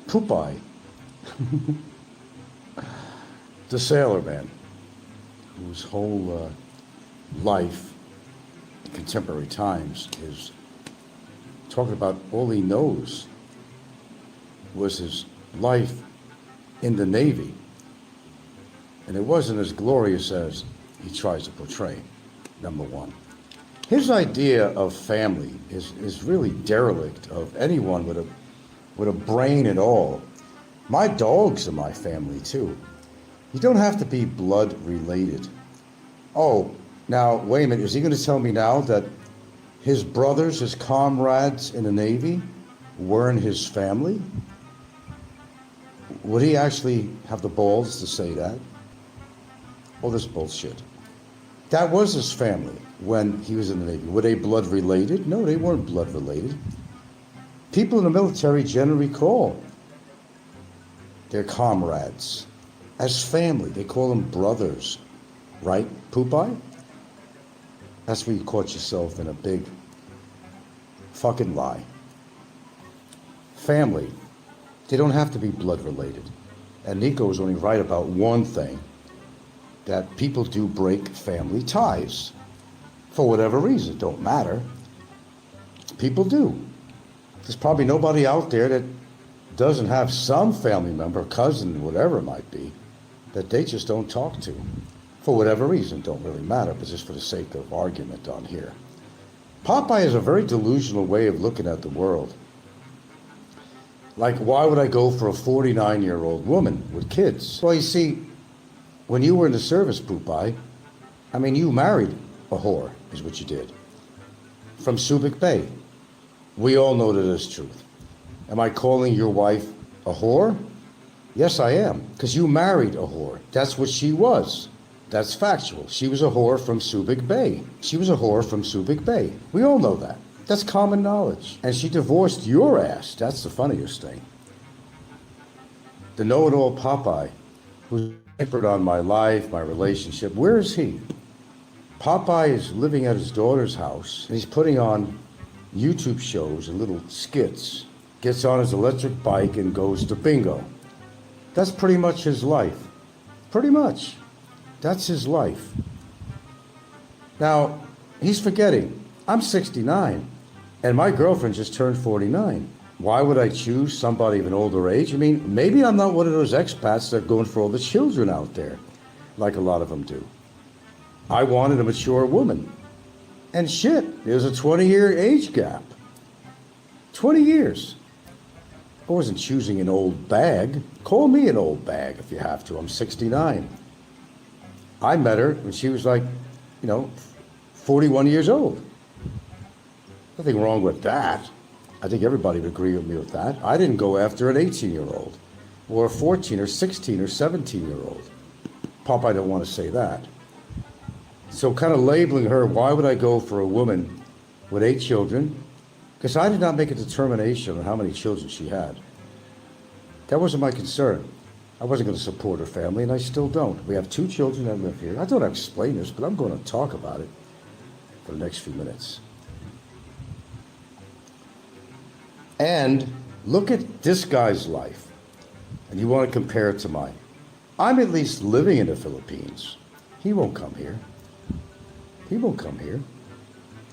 Popeye, the sailor man, whose whole life in contemporary times is talking about all he knows was his life in the Navy. And it wasn't as glorious as he tries to portray, number one. His idea of family is really derelict of anyone with a brain at all. My dogs are my family too. You don't have to be blood related. Oh, now, wait a minute, is he going to tell me now that his brothers, his comrades in the Navy, weren't his family? Would he actually have the balls to say that? Oh, this bullshit. That was his family when he was in the Navy. Were they blood related? No, they weren't blood related. People in the military generally call their comrades as family. They call them brothers, right, Popeye? That's where you caught yourself in a big fucking lie. Family, they don't have to be blood related. And Nikko is only right about one thing, that people do break family ties. For whatever reason, don't matter. People do. There's probably nobody out there that doesn't have some family member, cousin, whatever it might be, that they just don't talk to. For whatever reason, don't really matter, but just for the sake of argument on here. Popeye has a very delusional way of looking at the world. Like, why would I go for a 49-year-old woman with kids? Well, you see, when you were in the service, Popeye, I mean, you married a whore, is what you did. From Subic Bay. We all know that is truth. Am I calling your wife a whore? Yes, I am, because you married a whore. That's what she was. That's factual. She was a whore from Subic Bay. She was a whore from Subic Bay. We all know that. That's common knowledge. And she divorced your ass. That's the funniest thing. The know-it-all Popeye, who's hypered on my life, my relationship, where is he? Popeye is living at his daughter's house, and he's putting on YouTube shows and little skits. Gets on his electric bike and goes to bingo. That's pretty much his life. Pretty much. That's his life. Now, he's forgetting, I'm 69, and my girlfriend just turned 49. Why would I choose somebody of an older age? I mean, maybe I'm not one of those expats that are going for all the children out there, like a lot of them do. I wanted a mature woman. And shit, there's a 20-year age gap. 20 years. I wasn't choosing an old bag. Call me an old bag if you have to. I'm 69. I met her when she was like, 41 years old. Nothing wrong with that. I think everybody would agree with me with that. I didn't go after an 18-year-old or a 14 or 16 or 17-year-old. Popeye don't want to say that. So kind of labeling her, why would I go for a woman with 8 children? Because I did not make a determination on how many children she had. That wasn't my concern. I wasn't going to support her family, and I still don't. We have 2 children that live here. I don't have to explain this, but I'm going to talk about it for the next few minutes. And look at this guy's life, and you want to compare it to mine. I'm at least living in the Philippines. He won't come here. He won't come here.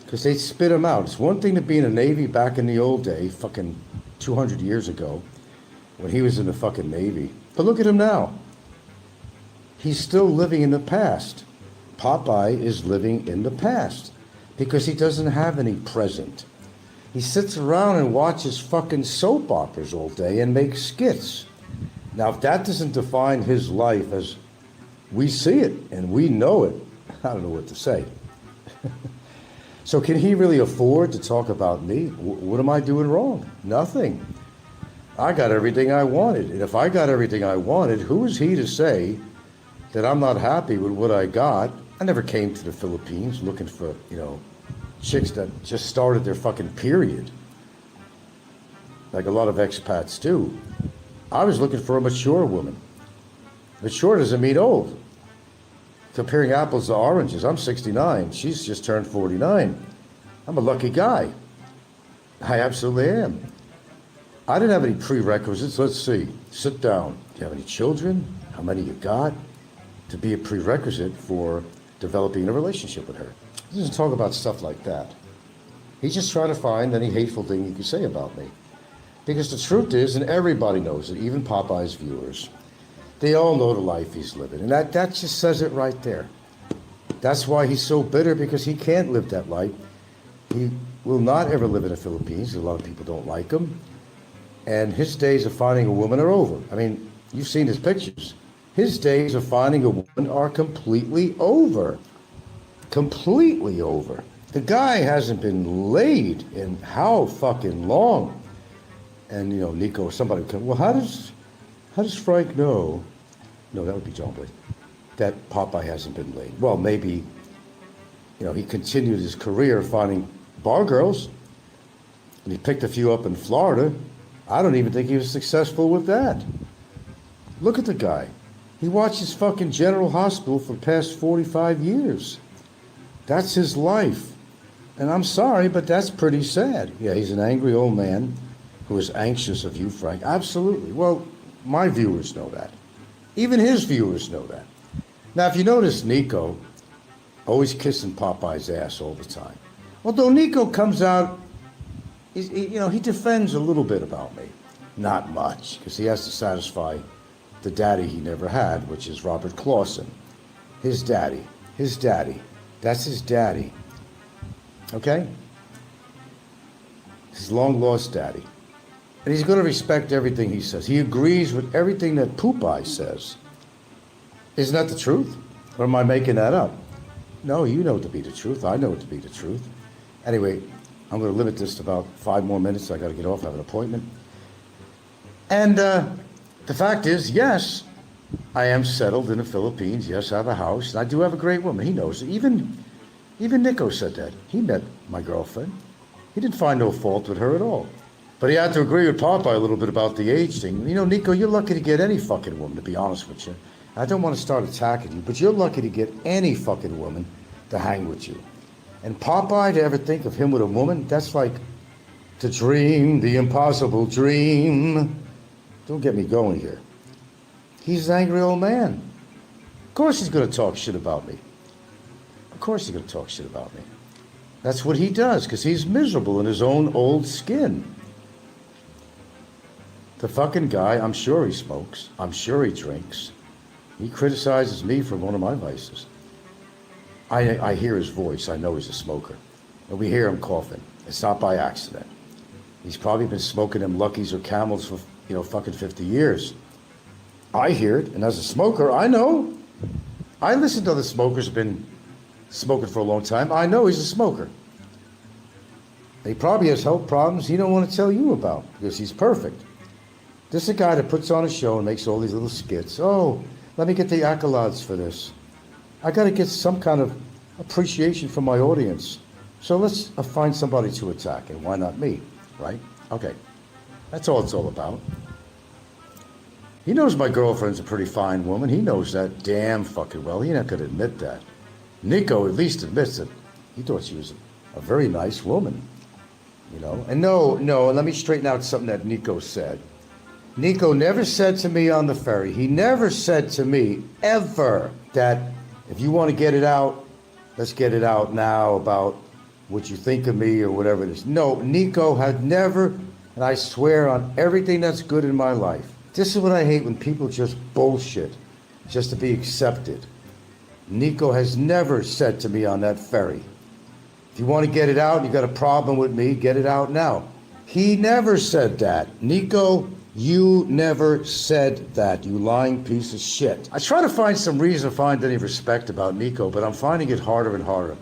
Because they'd spit him out. It's one thing to be in the Navy back in the old day, fucking 200 years ago, when he was in the fucking Navy. But look at him now. He's still living in the past. Popeye is living in the past because he doesn't have any present. He sits around and watches fucking soap operas all day and makes skits. Now, if that doesn't define his life as we see it and we know it, I don't know what to say. So can he really afford to talk about me? What am I doing wrong? Nothing. I got everything I wanted. And if I got everything I wanted, who is he to say that I'm not happy with what I got? I never came to the Philippines looking for, chicks that just started their fucking period, like a lot of expats do. I was looking for a mature woman. Mature doesn't mean old. Comparing apples to oranges, I'm 69. She's just turned 49. I'm a lucky guy. I absolutely am. I didn't have any prerequisites. Let's see. Sit down. Do you have any children? How many you got? To be a prerequisite for developing a relationship with her. He doesn't talk about stuff like that. He's just trying to find any hateful thing you can say about me. Because the truth is, and everybody knows it, even Popeye's viewers, they all know the life he's living. And that just says it right there. That's why he's so bitter, because he can't live that life. He will not ever live in the Philippines. A lot of people don't like him. And his days of finding a woman are over. I mean, you've seen his pictures. His days of finding a woman are completely over. Completely over. The guy hasn't been laid in how fucking long? And, you know, Nikko, somebody would come, well, how does Frank know? No, that would be John Boy. That Popeye hasn't been laid. Well, maybe, you know, he continued his career finding bar girls, and he picked a few up in Florida. I don't even think he was successful with that. Look at the guy. He watches fucking General Hospital for the past 45 years. That's his life. And I'm sorry, but that's pretty sad. Yeah, he's an angry old man who is anxious of you, Frank. Absolutely. Well, my viewers know that. Even his viewers know that. Now, if you notice, Nikko always kissing Popeye's ass all the time. Although Nikko comes out, he defends a little bit about me. Not much, because he has to satisfy the daddy he never had, which is Robert Clausen. His daddy. That's his daddy. Okay? His long-lost daddy. And he's going to respect everything he says. He agrees with everything that Popeye says. Isn't that the truth? Or am I making that up? No, you know it to be the truth. I know it to be the truth. Anyway, I'm going to limit this to about 5 more minutes. I got to get off. I have an appointment. And the fact is, yes, I am settled in the Philippines. Yes, I have a house. And I do have a great woman. He knows it. Even Nikko said that. He met my girlfriend. He didn't find no fault with her at all. But he had to agree with Popeye a little bit about the age thing. You know, Nikko, you're lucky to get any fucking woman, to be honest with you. I don't want to start attacking you, but you're lucky to get any fucking woman to hang with you. And Popeye, to ever think of him with a woman, that's like to dream the impossible dream. Don't get me going here. He's an angry old man. Of course he's going to talk shit about me. Of course he's going to talk shit about me. That's what he does, because he's miserable in his own old skin. The fucking guy, I'm sure he smokes. I'm sure he drinks. He criticizes me for one of my vices. I hear his voice. I know he's a smoker. And we hear him coughing. It's not by accident. He's probably been smoking them Luckies or Camels for, fucking 50 years. I hear it. And as a smoker, I know. I listen to other smokers who've been smoking for a long time. I know he's a smoker. He probably has health problems he don't want to tell you about because he's perfect. This is a guy that puts on a show and makes all these little skits. Oh, let me get the accolades for this. I got to get some kind of appreciation from my audience. So let's find somebody to attack, and why not me, right? Okay, that's all it's all about. He knows my girlfriend's a pretty fine woman. He knows that damn fucking well. He's not going to admit that. Nikko at least admits it. He thought she was a very nice woman, And no, let me straighten out something that Nikko said. Nikko never said to me on the ferry, he never said to me ever that if you want to get it out, let's get it out now about what you think of me or whatever it is. No, Nikko had never, and I swear on everything that's good in my life. This is what I hate when people just bullshit just to be accepted. Nikko has never said to me on that ferry, if you want to get it out, you got a problem with me, get it out now. He never said that. Nikko, you never said that, you lying piece of shit. I try to find some reason to find any respect about Nikko, but I'm finding it harder and harder.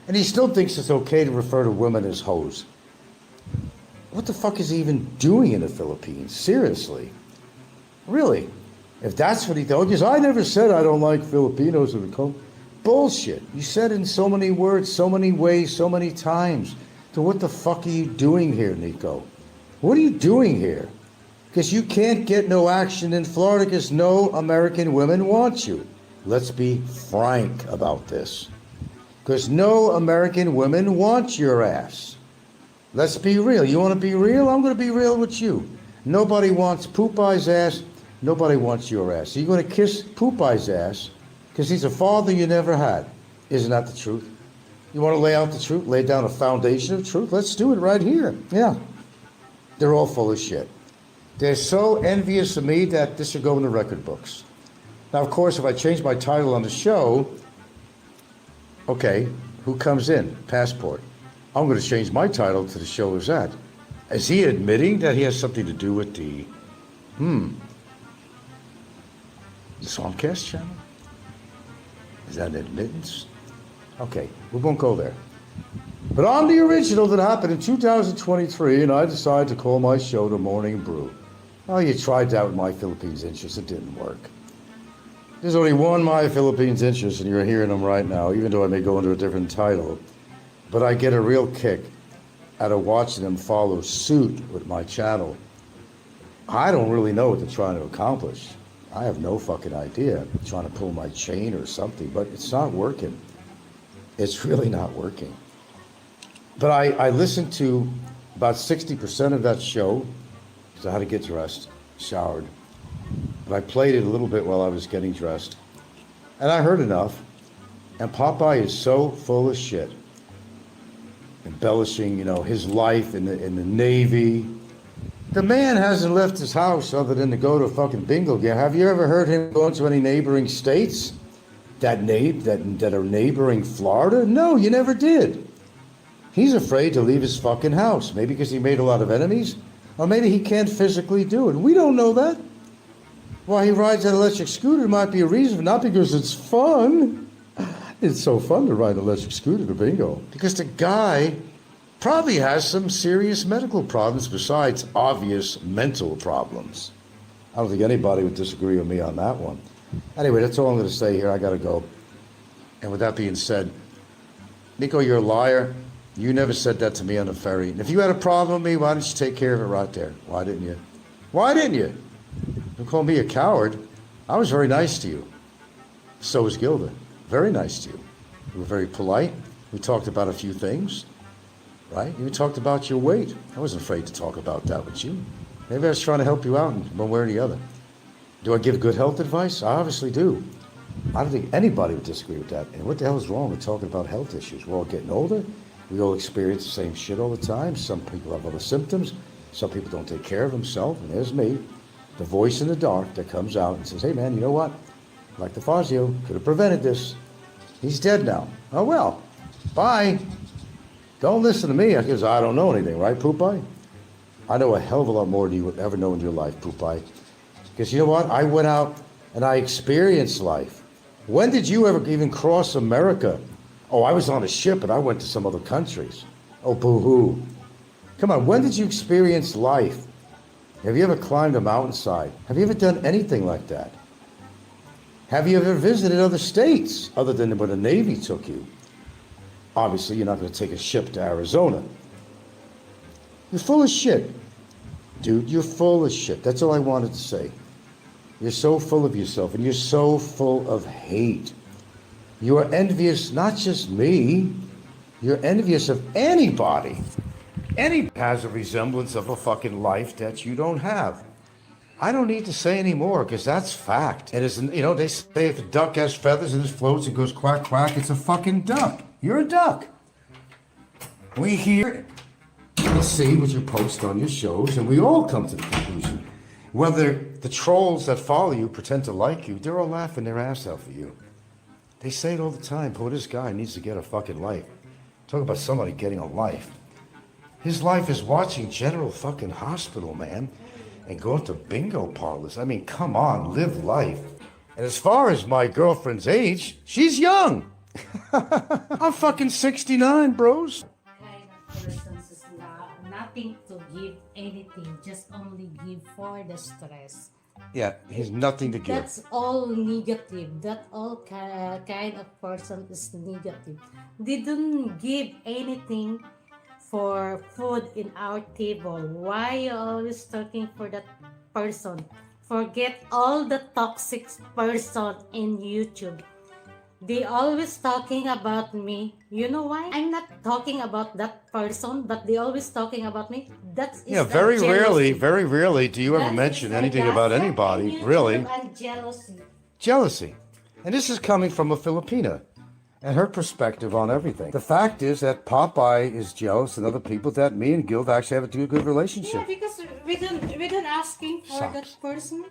And he still thinks it's okay to refer to women as hoes. What the fuck is he even doing in the Philippines? Seriously. Really? If that's what he thought, because I never said I don't like Filipinos or the culture. Bullshit. You said it in so many words, so many ways, so many times. So what the fuck are you doing here, Nikko? What are you doing here? Because you can't get no action in Florida because no American women want you. Let's be frank about this. Because no American women want your ass. Let's be real. You want to be real? I'm going to be real with you. Nobody wants Popeye's ass. Nobody wants your ass. So you're going to kiss Popeye's ass because he's a father you never had. Isn't that the truth? You want to lay out the truth? Lay down a foundation of truth? Let's do it right here. Yeah. They're all full of shit. They're so envious of me that this should go in the record books. Now, of course, if I change my title on the show, okay, who comes in? Passport. I'm going to change my title to the show as that. Is he admitting that he has something to do with the Swampcast channel? Is that an admittance? Okay, we won't go there. But on the original that happened in 2023, and I decided to call my show The Morning Brew. Oh, you tried that with My Philippines Interest. It didn't work. There's only one My Philippines Interest, and you're hearing them right now, even though I may go under a different title. But I get a real kick out of watching them follow suit with my channel. I don't really know what they're trying to accomplish. I have no fucking idea. I'm trying to pull my chain or something, but it's not working. It's really not working. But I listened to about 60% of that show, so I had to get dressed, showered. But I played it a little bit while I was getting dressed. And I heard enough. And Popeye is so full of shit. Embellishing, his life in the Navy. The man hasn't left his house other than to go to a fucking bingo game. Have you ever heard him go into any neighboring states that are neighboring Florida? No, you never did. He's afraid to leave his fucking house. Maybe because he made a lot of enemies, or maybe he can't physically do it. We don't know that. Why he rides an electric scooter might be a reason, not because it's fun. It's so fun to ride an electric scooter to bingo. Because the guy probably has some serious medical problems besides obvious mental problems. I don't think anybody would disagree with me on that one. Anyway, that's all I'm going to say here. I got to go. And with that being said, Nikko, you're a liar. You never said that to me on the ferry. And if you had a problem with me, why didn't you take care of it right there? Why didn't you? Why didn't you? Don't call me a coward. I was very nice to you. So was Gilda. Very nice to you. You were very polite. We talked about a few things, right? You talked about your weight. I wasn't afraid to talk about that with you. Maybe I was trying to help you out in one way or the other. Do I give good health advice? I obviously do. I don't think anybody would disagree with that. And what the hell is wrong with talking about health issues? We're all getting older. We all experience the same shit all the time. Some people have other symptoms. Some people don't take care of themselves. And there's me, the voice in the dark that comes out and says, hey man, you know what? Like the Fazio, could have prevented this. He's dead now. Oh well, bye. Don't listen to me because I don't know anything, right, Popeye? I know a hell of a lot more than you would ever know in your life, Popeye. Because you know what? I went out and I experienced life. When did you ever even cross America? Oh, I was on a ship and I went to some other countries. Oh, boo-hoo. Come on, when did you experience life? Have you ever climbed a mountainside? Have you ever done anything like that? Have you ever visited other states other than where the Navy took you? Obviously, you're not going to take a ship to Arizona. You're full of shit. Dude, you're full of shit. That's all I wanted to say. You're so full of yourself, and you're so full of hate. You are envious, not just me. You're envious of anybody. Anybody has a resemblance of a fucking life that you don't have. I don't need to say any more because that's fact. And it's, they say if a duck has feathers and it floats and goes quack, quack, it's a fucking duck. You're a duck. We hear and see what you post on your shows, and we all come to the conclusion. Whether the trolls that follow you pretend to like you, they're all laughing their ass out for you. They say it all the time. Boy, this guy needs to get a fucking life. Talk about somebody getting a life. His life is watching General fucking Hospital, man. And going to bingo parlors. I mean, come on, live life. And as far as my girlfriend's age, she's young. I'm fucking 69, bros. Kind of person is nothing to give anything, just only give for the stress. Yeah, he's nothing to give. That's all negative. That all kind of person is negative. They don't give anything for food in our table. Why you always talking for that person? Forget all the toxic person in YouTube. They always talking about me. You know why? I'm not talking about that person, but they always talking about me. that is Yeah, the very jealousy. rarely do you ever That mention is anything about gossip anybody, and really. YouTube and jealousy. Jealousy. And this is coming from a Filipina and her perspective on everything. The fact is that Popeye is jealous and other people that me and Guild actually have a good relationship. Yeah, because we don't asking for Sucks. that person.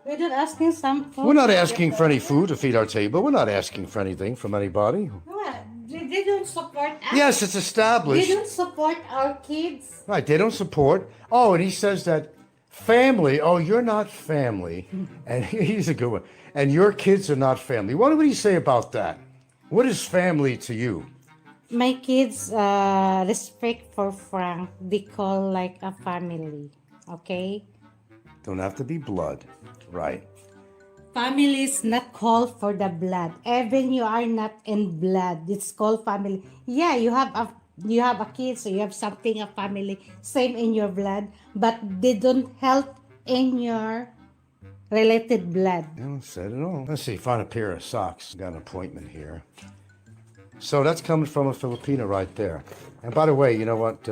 We don't asking some food. We're not asking for any food to feed our table. We're not asking for anything from anybody. Yeah, they don't support us. Yes, it's They established. don't support our kids. Right, they don't support. Oh, and he says that family, oh, you're not family. And he's a good one. And your kids are not family. What would he say about that? What is family to you? My kids respect for Frank. They call like a family. Okay? Don't have to be blood. Right. Family is not called for the blood. Even you are not in blood, it's called family. Yeah, you have a kid, so you have something a family, same in your blood, but they don't help in your related blood. I said it all. Let's see, find a pair of socks. Got an appointment here. So that's coming from a Filipina right there. And by the way, you know what,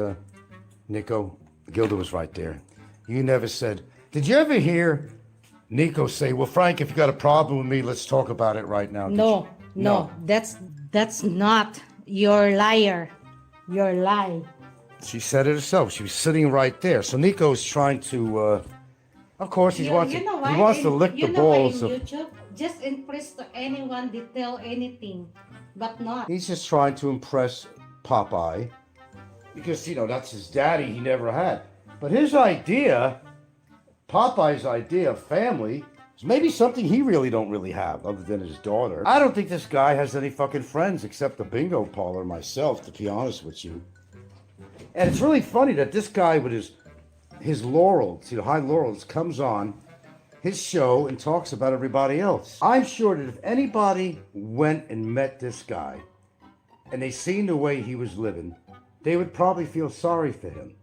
Nikko? Gilda was right there. You never said, did you ever hear Nikko say, well, Frank, if you got a problem with me, let's talk about it right now. Did No, you? no, that's not your liar. Your lie. She said it herself. She was sitting right there. So Nikko's trying to, of course, he wants to lick the balls of... YouTube, just impress to anyone, they tell anything, but not. He's just trying to impress Popeye because, that's his daddy he never had. But his idea, Popeye's idea of family, is maybe something he don't really have other than his daughter. I don't think this guy has any fucking friends except the bingo parlor myself, to be honest with you. And it's really funny that this guy with his laurels, high laurels, comes on his show and talks about everybody else. I'm sure that if anybody went and met this guy and they seen the way he was living, they would probably feel sorry for him.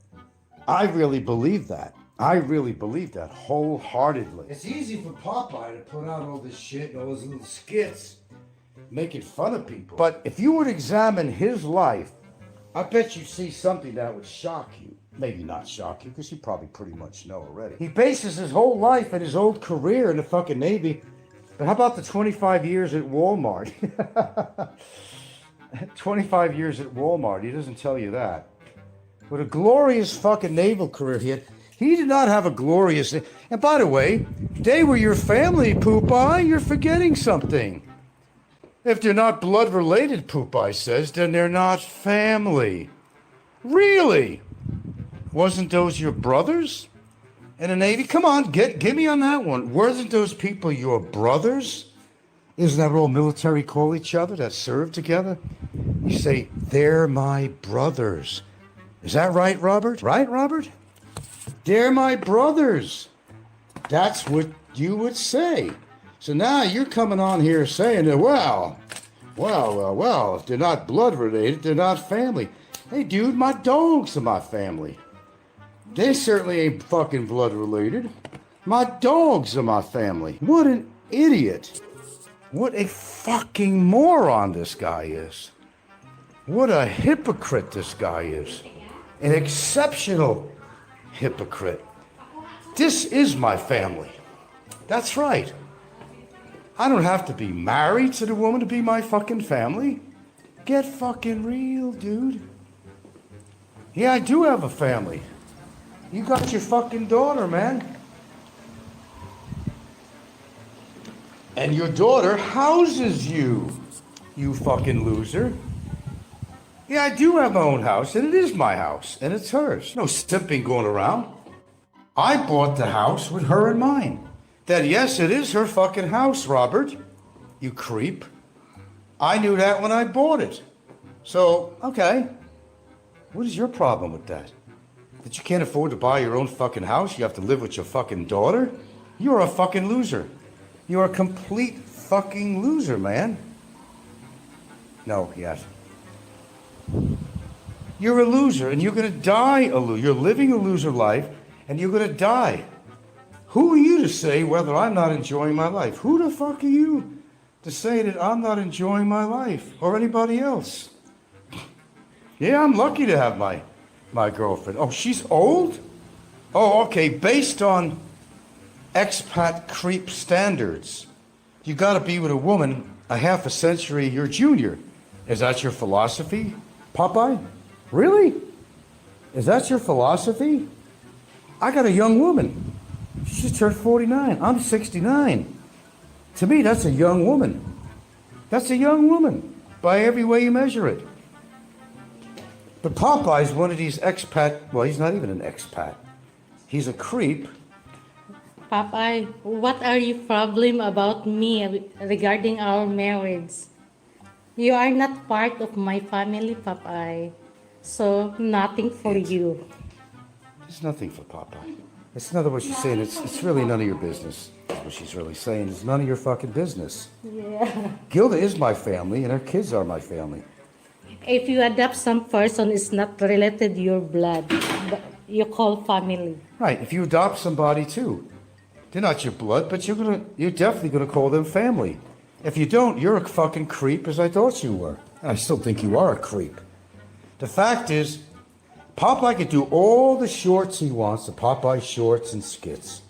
I really believe that. I really believe that wholeheartedly. It's easy for Popeye to put out all this shit and all those little skits making fun of people. But if you would examine his life, I bet you'd see something that would shock you. Maybe not shock you, because you probably pretty much know already. He bases his whole life and his old career in the fucking Navy. But how about the 25 years at Walmart? 25 years at Walmart. He doesn't tell you that. What a glorious fucking naval career he had. He did not have a glorious... And by the way, they were your family, Popeye. You're forgetting something. If they're not blood related, Popeye says, then they're not family. Really? Wasn't those your brothers in the Navy? Come on, give me on that one. Wasn't those people your brothers? Isn't that what all military call each other that serve together? You say, they're my brothers. Is that right, Robert? Right, Robert? They're my brothers. That's what you would say. So now you're coming on here saying that, well, if they're not blood related, they're not family. Hey, dude, my dogs are my family. They certainly ain't fucking blood related. My dogs are my family. What an idiot. What a fucking moron this guy is. What a hypocrite this guy is. An exceptional hypocrite. This is my family. That's right. I don't have to be married to the woman to be my fucking family. Get fucking real, dude. Yeah, I do have a family. You got your fucking daughter, man. And your daughter houses you, you fucking loser. Yeah, I do have my own house, and it is my house, and it's hers. No simping going around. I bought the house with her in mind. That, yes, it is her fucking house, Robert. You creep. I knew that when I bought it. So, okay. What is your problem with that? That you can't afford to buy your own fucking house? You have to live with your fucking daughter? You're a fucking loser. You're a complete fucking loser, man. No, yes. You're a loser, and you're going to die a loser. You're living a loser life, and you're going to die. Who are you to say whether I'm not enjoying my life? Who the fuck are you to say that I'm not enjoying my life or anybody else? Yeah, I'm lucky to have my my girlfriend. Oh, she's old? Oh, okay. Based on expat creep standards, you got to be with a woman a half a century your junior. Is that your philosophy, Popeye? Really? Is that your philosophy? I got a young woman. She just turned 49. I'm 69. To me, that's a young woman. That's a young woman by every way you measure it. But Popeye's one of these expat, well, he's not even an expat. He's a creep. Popeye, what are your problem about me regarding our marriage? You are not part of my family, Popeye. So, nothing for you. There's nothing for Popeye. It's not what she's saying. It's really none of your business. That's what she's really saying. It's none of your fucking business. Yeah. Gilda is my family, and her kids are my family. If you adopt some person, it's not related to your blood. But you call family. Right. If you adopt somebody too, they're not your blood, but you're definitely gonna call them family. If you don't, you're a fucking creep, as I thought you were. And I still think you are a creep. The fact is, Popeye could do all the shorts he wants, the Popeye shorts and skits,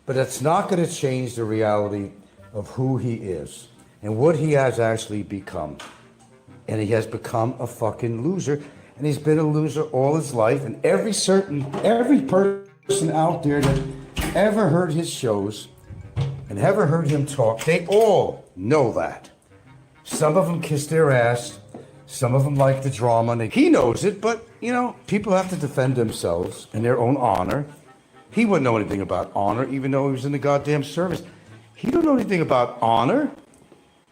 but that's not going to change the reality of who he is and what he has actually become. And he has become a fucking loser, and he's been a loser all his life. And every person out there that ever heard his shows and ever heard him talk, they all know that. Some of them kiss their ass. Some of them like the drama, and he knows it, but, you know, people have to defend themselves in their own honor. He wouldn't know anything about honor, even though he was in the goddamn service. He don't know anything about honor,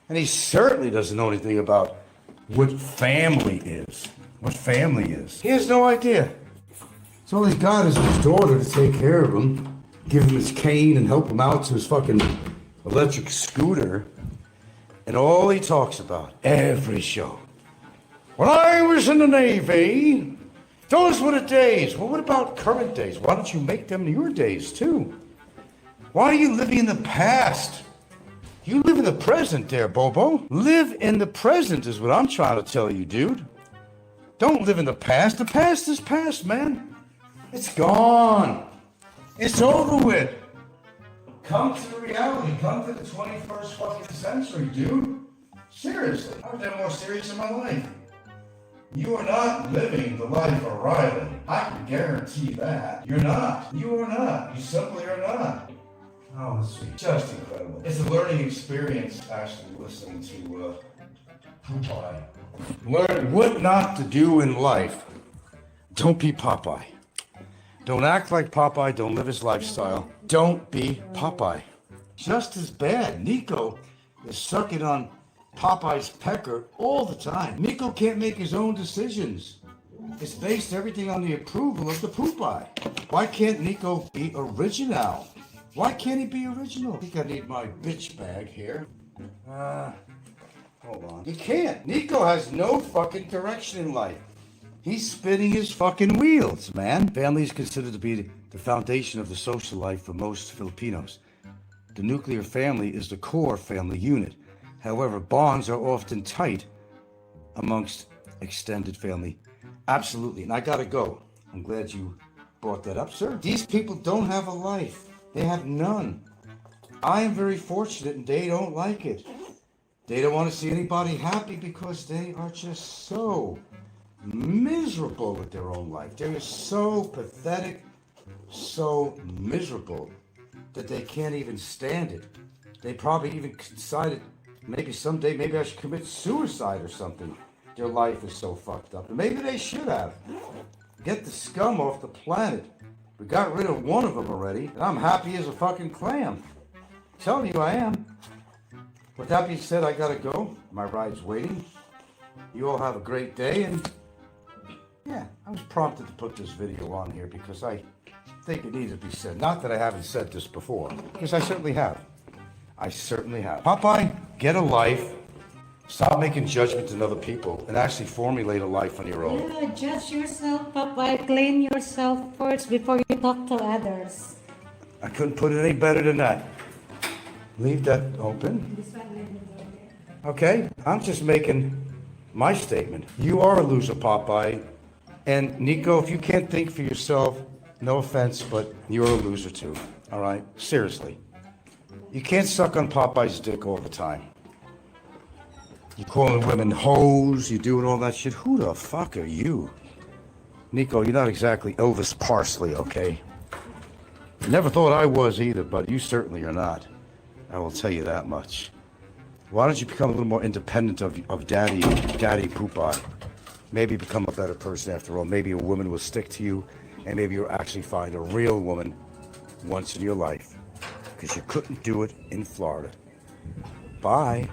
and he certainly doesn't know anything about what family is. What family is. He has no idea. So all he's got is his daughter to take care of him, give him his cane and help him out to his fucking electric scooter, and all he talks about, every show. When I was in the Navy, those were the days. Well, what about current days? Why don't you make them your days, too? Why are you living in the past? You live in the present there, Bobo. Live in the present is what I'm trying to tell you, dude. Don't live in the past. The past is past, man. It's gone. It's over with. Come to the reality. Come to the 21st fucking century, dude. Seriously. I've been more serious in my life. You are not living the life of Riley. I can guarantee that. You're not. You are not. You simply are not. Oh, let's see. Just incredible. It's a learning experience actually listening to Popeye. Learn what not to do in life. Don't be Popeye. Don't act like Popeye. Don't live his lifestyle. Don't be Popeye. Just as bad. Nikko is sucking on Popeye's pecker all the time. Nikko can't make his own decisions. It's based everything on the approval of the Popeye. Why can't Nikko be original? Why can't he be original? I think I need my bitch bag here. Hold on. He can't. Nikko has no fucking direction in life. He's spinning his fucking wheels, man. Family is considered to be the foundation of the social life for most Filipinos. The nuclear family is the core family unit. However, bonds are often tight amongst extended family. Absolutely. And I gotta go. I'm glad you brought that up, sir. These people don't have a life. They have none. I am very fortunate and they don't like it. They don't want to see anybody happy because they are just so miserable with their own life. They're so pathetic, so miserable that they can't even stand it. They probably even decided maybe someday, maybe I should commit suicide or something. Their life is so fucked up. And maybe they should have. Get the scum off the planet. We got rid of one of them already, and I'm happy as a fucking clam. I'm telling you I am. With that being said, I gotta go. My ride's waiting. You all have a great day, and yeah, I was prompted to put this video on here because I think it needed to be said. Not that I haven't said this before, because I certainly have. I certainly have. Popeye, get a life. Stop making judgments on other people and actually formulate a life on your own. Yeah, judge yourself, Popeye. Clean yourself first before you talk to others. I couldn't put it any better than that. Leave that open. Okay, I'm just making my statement. You are a loser, Popeye. And Nikko, if you can't think for yourself, no offense, but you're a loser too. All right? Seriously. You can't suck on Popeye's dick all the time. You calling women hoes, you doing all that shit. Who the fuck are you? Nikko, you're not exactly Elvis Parsley, okay? Never thought I was either, but you certainly are not. I will tell you that much. Why don't you become a little more independent of Daddy Popeye? Maybe become a better person after all. Maybe a woman will stick to you, and maybe you'll actually find a real woman once in your life. Because you couldn't do it in Florida. Bye.